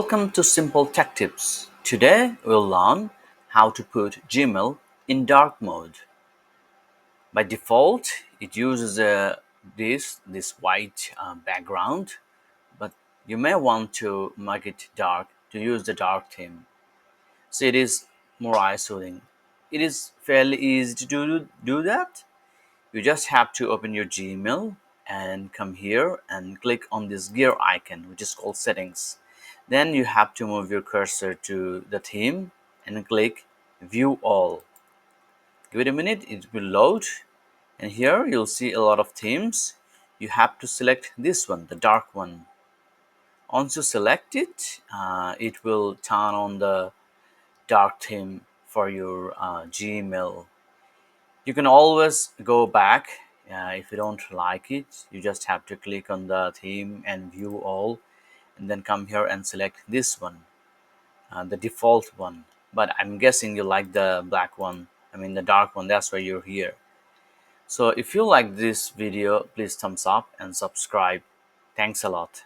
Welcome to Simple Tech Tips. Today we'll learn how to put Gmail in dark mode. By default, it uses this white background, but you may want to make it dark to use the dark theme. So it is more eye-soothing. It is fairly easy to do that. You just have to open your Gmail and come here and click on this gear icon, which is called settings. Then you have to move your cursor to the theme and click view all. Give it a minute, it will load, and here you'll see a lot of themes. You have to select this one, the dark one. Once you select it, it will turn on the dark theme for your Gmail. You can always go back if you don't like it. You just have to click on the theme and view all, and then come here and select this one, the default one. But I'm guessing you like the black one, the dark one. That's why you're here. So if you like this video, please thumbs up and subscribe. Thanks a lot.